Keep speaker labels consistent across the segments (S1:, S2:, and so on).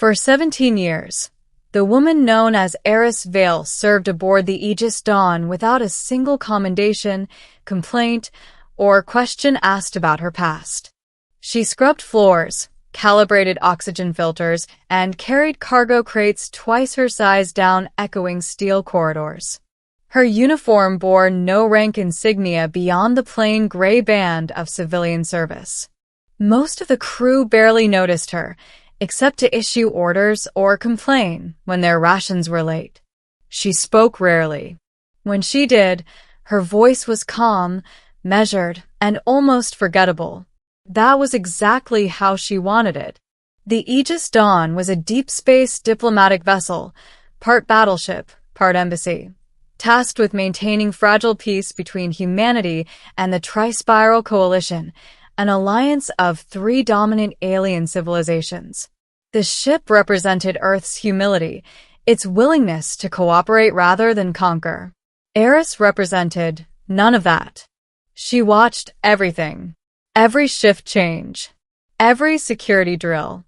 S1: For 17 years, the woman known as Eris Vale served aboard the Aegis Dawn without a single commendation, complaint, or question asked about her past. She scrubbed floors, calibrated oxygen filters, and carried cargo crates twice her size down echoing steel corridors. Her uniform bore no rank insignia beyond the plain gray band of civilian service. Most of the crew barely noticed her, except to issue orders or complain when their rations were late. She spoke rarely. When she did, her voice was calm, measured, and almost forgettable. That was exactly how she wanted it. The Aegis Dawn was a deep space diplomatic vessel, part battleship, part embassy, tasked with maintaining fragile peace between humanity and the Tri-Spiral Coalition, an alliance of 3 dominant alien civilizations. The ship represented Earth's humility, its willingness to cooperate rather than conquer. Eris represented none of that. She watched everything. Every shift change, every security drill,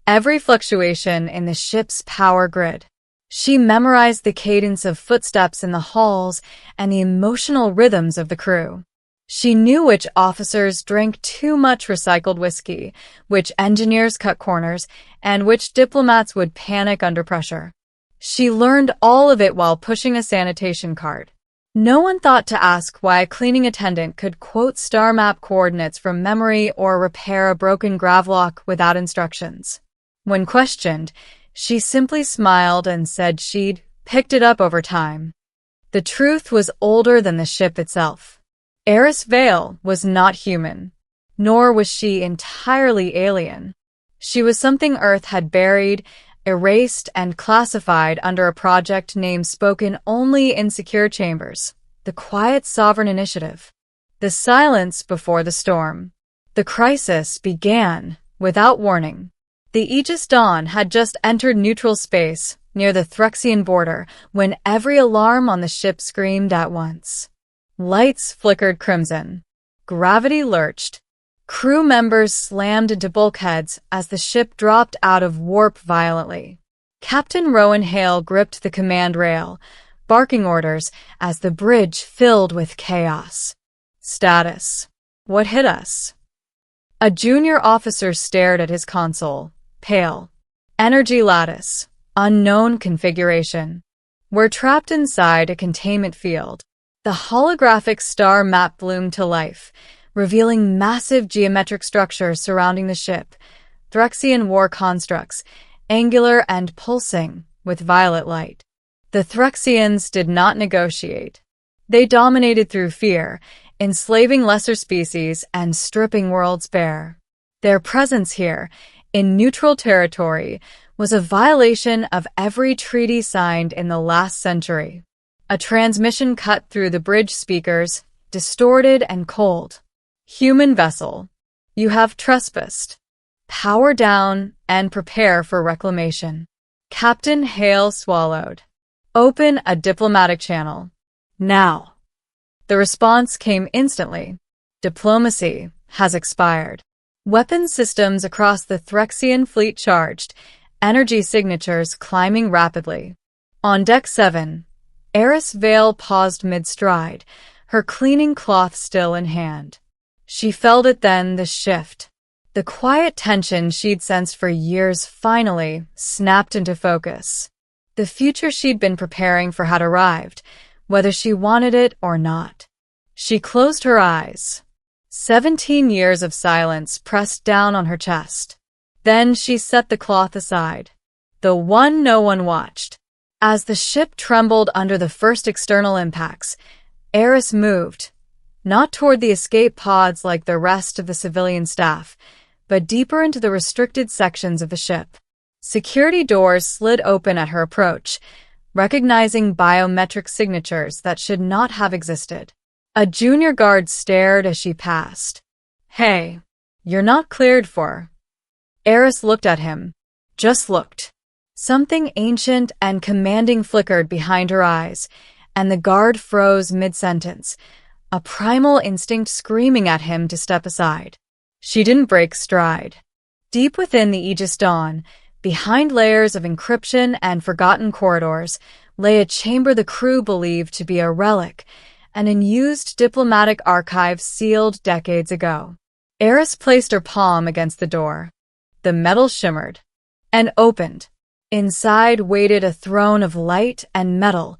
S1: every fluctuation in the ship's power grid. She memorized the cadence of footsteps in the halls and the emotional rhythms of the crew. She knew which officers drank too much recycled whiskey, which engineers cut corners, and which diplomats would panic under pressure. She learned all of it while pushing a sanitation cart. No one thought to ask why a cleaning attendant could quote star map coordinates from memory or repair a broken gravlock without instructions. When questioned, she simply smiled and said she'd picked it up over time. The truth was older than the ship itself. Eris Vale was not human, nor was she entirely alien. She was something Earth had buried, erased, and classified under a project name spoken only in secure chambers, the Quiet Sovereign Initiative. The silence before the storm. The crisis began without warning. The Aegis Dawn had just entered neutral space near the Threxian border when every alarm on the ship screamed at once. Lights flickered crimson. Gravity lurched. Crew members slammed into bulkheads as the ship dropped out of warp violently. Captain Rowan Hale gripped the command rail, barking orders as the bridge filled with chaos. Status. What hit us? A junior officer stared at his console, pale. Energy lattice. Unknown configuration. We're trapped inside a containment field. The holographic star map bloomed to life, revealing massive geometric structures surrounding the ship, Threxian war constructs, angular and pulsing with violet light. The Threxians did not negotiate. They dominated through fear, enslaving lesser species and stripping worlds bare. Their presence here, in neutral territory, was a violation of every treaty signed in the last century. A transmission cut through the bridge speakers, distorted and cold. Human vessel, you have trespassed. Power down and prepare for reclamation. Captain Hale swallowed. Open a diplomatic channel. Now. The response came instantly. Diplomacy has expired. Weapon systems across the Threxian fleet charged, energy signatures climbing rapidly. On Deck 7, Eris Vale paused mid-stride, her cleaning cloth still in hand. She felt it then, the shift. The quiet tension she'd sensed for years finally snapped into focus. The future she'd been preparing for had arrived, whether she wanted it or not. She closed her eyes. 17 years of silence pressed down on her chest. Then she set the cloth aside. The one no one watched. As the ship trembled under the first external impacts, Eris moved, not toward the escape pods like the rest of the civilian staff, but deeper into the restricted sections of the ship. Security doors slid open at her approach, recognizing biometric signatures that should not have existed. A junior guard stared as she passed. Hey, you're not cleared for. Eris looked at him. Just looked. Something ancient and commanding flickered behind her eyes, and the guard froze mid-sentence, a primal instinct screaming at him to step aside. She didn't break stride. Deep within the Aegis Dawn, Behind layers of encryption and forgotten corridors lay a chamber the crew believed to be a relic, an unused diplomatic archive sealed decades ago. Eris placed her palm against the door. The metal shimmered and opened. Inside waited a throne of light and metal,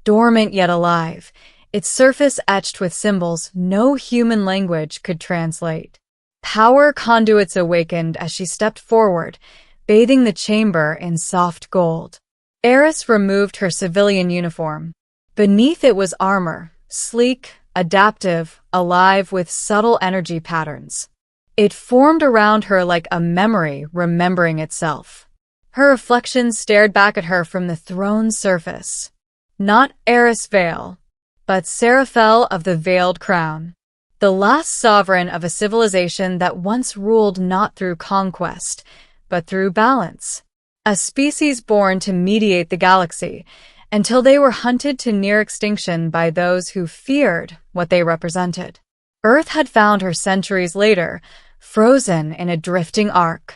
S1: dormant yet alive, its surface etched with symbols no human language could translate. Power conduits awakened as she stepped forward, bathing the chamber in soft gold. Eris removed her civilian uniform. Beneath it was armor, sleek, adaptive, alive with subtle energy patterns. It formed around her like a memory remembering itself. Her reflection stared back at her from the throne's surface. Not Eris Vale, but Seraphel of the Veiled Crown, the last sovereign of a civilization that once ruled not through conquest, but through balance. A species born to mediate the galaxy, until they were hunted to near extinction by those who feared what they represented. Earth had found her centuries later, frozen in a drifting arc.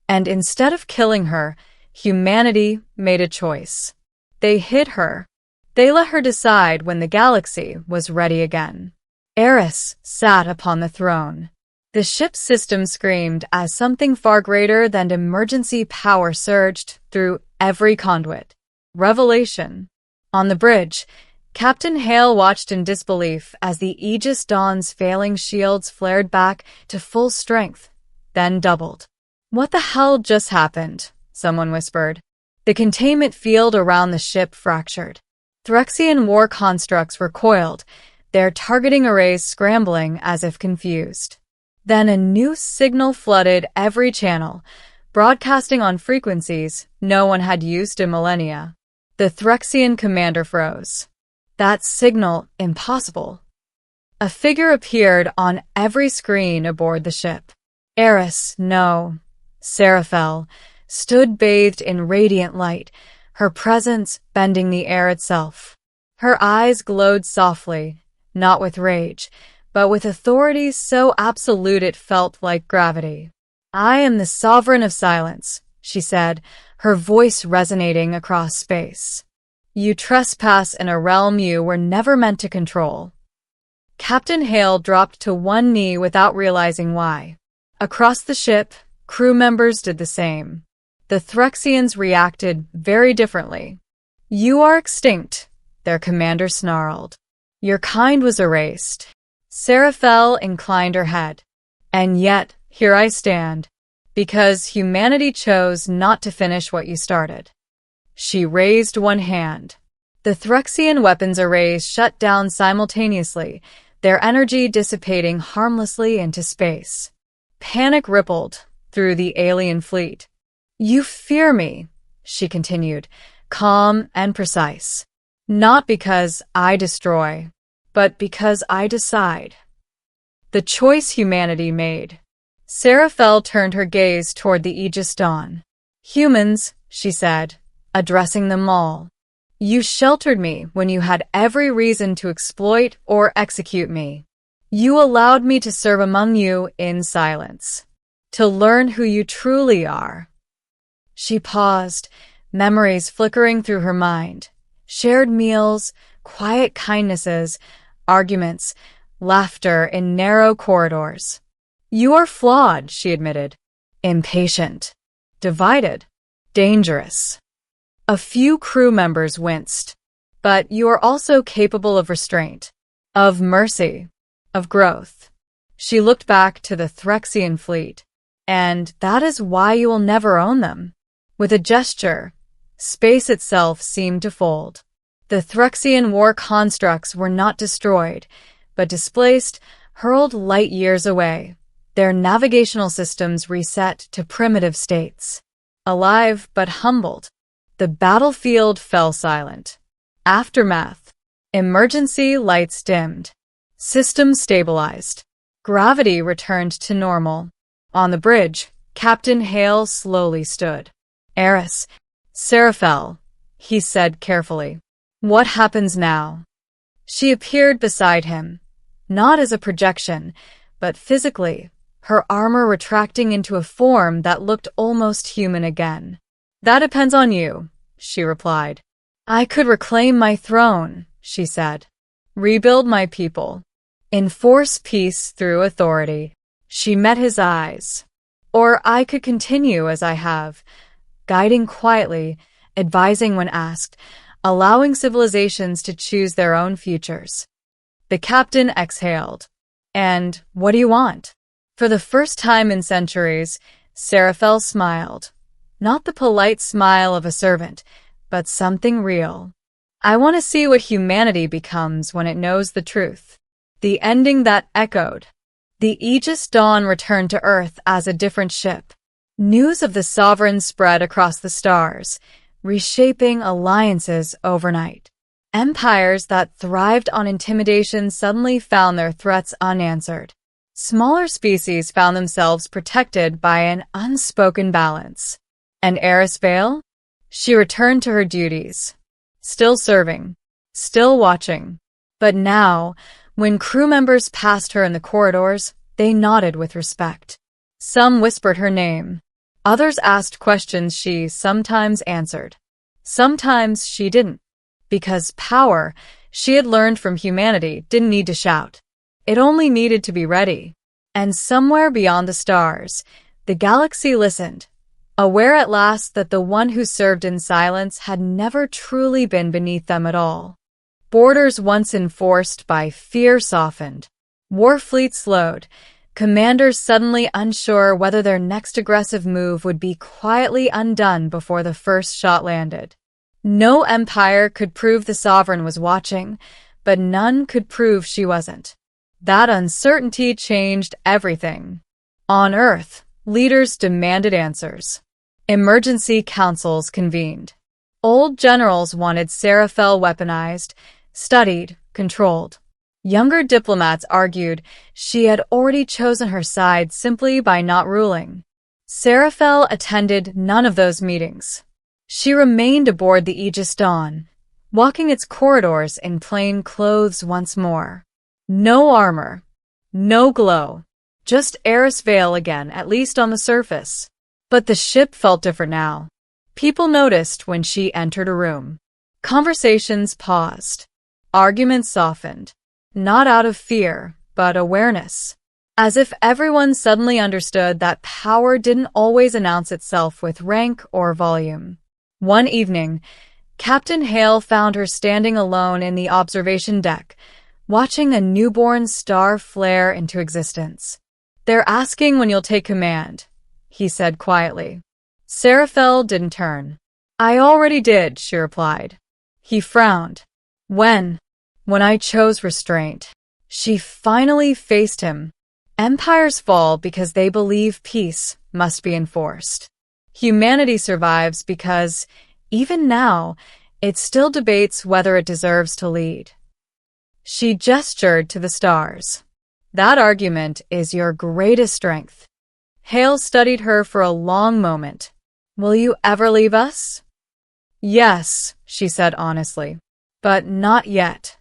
S1: And instead of killing her, humanity made a choice. They hid her. They let her decide when the galaxy was ready again. Eris sat upon the throne. The ship's system screamed as something far greater than emergency power surged through every conduit. Revelation. On the bridge, Captain Hale watched in disbelief as the Aegis Dawn's failing shields flared back to full strength, then doubled. "What the hell just happened?" someone whispered. The containment field around the ship fractured. Threxian war constructs recoiled, their targeting arrays scrambling as if confused. Then a new signal flooded every channel, broadcasting on frequencies no one had used in millennia. The Threxian commander froze. That signal impossible. A figure appeared on every screen aboard the ship. Eris, no, Seraphel, stood bathed in radiant light, her presence bending the air itself. Her eyes glowed softly, not with rage, but with authority so absolute it felt like gravity. "I am the sovereign of silence," she said, her voice resonating across space. "You trespass in a realm you were never meant to control." Captain Hale dropped to one knee without realizing why. Across the ship, crew members did the same. The Threxians reacted very differently. "You are extinct," their commander snarled. "Your kind was erased." Seraphel inclined her head. "And yet, here I stand, because humanity chose not to finish what you started." She raised one hand. The Threxian weapons arrays shut down simultaneously, their energy dissipating harmlessly into space. Panic rippled through the alien fleet. "You fear me," she continued, calm and precise. "Not because I destroy, but because I decide." The choice humanity made. Seraphel turned her gaze toward the Aegis Dawn. "Humans," she said, addressing them all. "You sheltered me when you had every reason to exploit or execute me. You allowed me to serve among you in silence, to learn who you truly are." She paused, memories flickering through her mind. Shared meals, quiet kindnesses, arguments, laughter in narrow corridors. "You are flawed," she admitted. "Impatient, divided, dangerous." A few crew members winced. "But you are also capable of restraint, of mercy, of growth." She looked back to the Threxian fleet. "And that is why you will never own them." With a gesture, space itself seemed to fold. The Threxian war constructs were not destroyed, but displaced, hurled light years away, their navigational systems reset to primitive states. Alive but humbled, the battlefield fell silent. Aftermath. Emergency lights dimmed. Systems stabilized. Gravity returned to normal. On the bridge, Captain Hale slowly stood. "Eris, Seraphel," he said carefully. "What happens now?" She appeared beside him, not as a projection, but physically, her armor retracting into a form that looked almost human again. That depends on you, she replied. I could reclaim my throne, she said. Rebuild my people. Enforce peace through authority. She met his eyes. Or I could continue as I have, guiding quietly, advising when asked, allowing civilizations to choose their own futures. The captain exhaled. And what do you want? For the first time in centuries, Seraphel smiled. Not the polite smile of a servant, but something real. I want to see what humanity becomes when it knows the truth. The ending that echoed. The Aegis Dawn returned to Earth as a different ship. News of the Sovereign spread across the stars, reshaping alliances overnight. Empires that thrived on intimidation suddenly found their threats unanswered. Smaller species found themselves protected by an unspoken balance. And Eris Vale? She returned to her duties. Still serving. Still watching. But now, when crew members passed her in the corridors, they nodded with respect. Some whispered her name. Others asked questions she sometimes answered. Sometimes she didn't. Because power, she had learned from humanity, didn't need to shout. It only needed to be ready. And somewhere beyond the stars, the galaxy listened, aware at last that the one who served in silence had never truly been beneath them at all. Borders once enforced by fear softened. War fleets slowed. Commanders suddenly unsure whether their next aggressive move would be quietly undone before the first shot landed. No empire could prove the sovereign was watching, but none could prove she wasn't. That uncertainty changed everything. On Earth, leaders demanded answers. Emergency councils convened. Old generals wanted Seraphel weaponized, studied, controlled. Younger diplomats argued she had already chosen her side simply by not ruling. Seraphel attended none of those meetings. She remained aboard the Aegis Dawn, walking its corridors in plain clothes once more. No armor, no glow, just Eris Vale again, at least on the surface. But the ship felt different now. People noticed when she entered a room. Conversations paused. Arguments softened. Not out of fear, but awareness. As if everyone suddenly understood that power didn't always announce itself with rank or volume. One evening, Captain Hale found her standing alone in the observation deck, watching a newborn star flare into existence. They're asking when you'll take command, he said quietly. Seraphel didn't turn. I already did, she replied. He frowned. When? When I chose restraint. She finally faced him. Empires fall because they believe peace must be enforced. Humanity survives because, even now, it still debates whether it deserves to lead. She gestured to the stars. That argument is your greatest strength. Hale studied her for a long moment. Will you ever leave us? Yes, she said honestly. But not yet.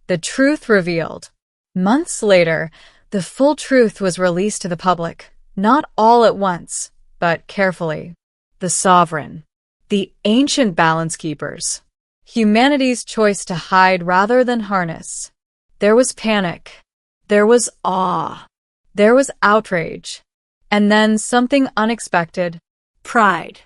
S1: The truth revealed. Months later, the full truth was released to the public, not all at once, but carefully. The sovereign. The ancient balance keepers. Humanity's choice to hide rather than harness. There was panic. There was awe. There was outrage. And then something unexpected. Pride.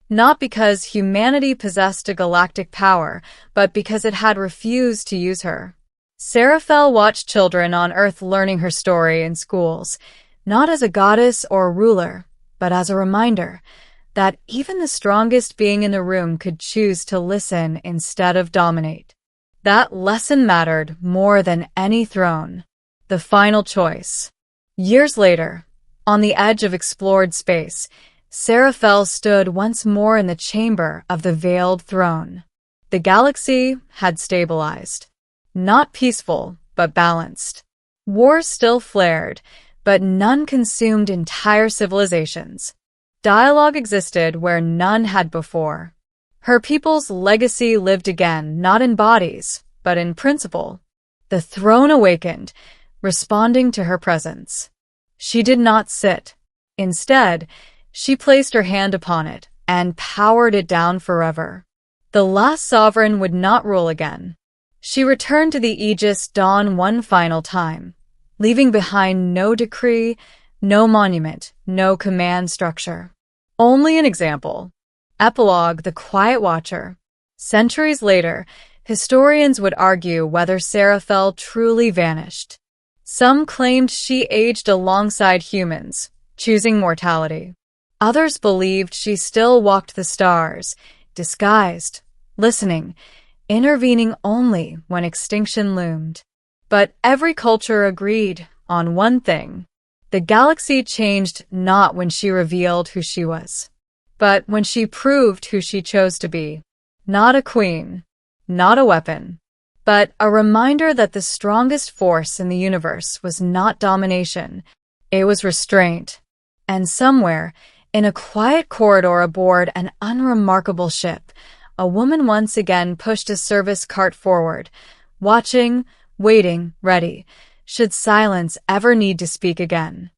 S1: Not because humanity possessed a galactic power, but because it had refused to use her. Seraphel watched children on Earth learning her story in schools, not as a goddess or ruler, but as a reminder that even the strongest being in the room could choose to listen instead of dominate. That lesson mattered more than any throne. The final choice. Years later, on the edge of explored space, Seraphel stood once more in the chamber of the veiled throne. The galaxy had stabilized. Not peaceful, but balanced. Wars still flared, but none consumed entire civilizations. Dialogue existed where none had before. Her people's legacy lived again, not in bodies, but in principle. The throne awakened, responding to her presence. She did not sit. Instead, she placed her hand upon it, and powered it down forever. The last sovereign would not rule again. She returned to the Aegis Dawn one final time, leaving behind no decree, no monument, no command structure. Only an example. Epilogue: The Quiet Watcher. Centuries later, historians would argue whether Seraphel truly vanished. Some claimed she aged alongside humans, choosing mortality. Others believed she still walked the stars, disguised, listening, intervening only when extinction loomed. But every culture agreed on one thing. The galaxy changed not when she revealed who she was, but when she proved who she chose to be. Not a queen, not a weapon, but a reminder that the strongest force in the universe was not domination, it was restraint. And somewhere, in a quiet corridor aboard an unremarkable ship, a woman once again pushed a service cart forward, watching, waiting, ready, should silence ever need to speak again.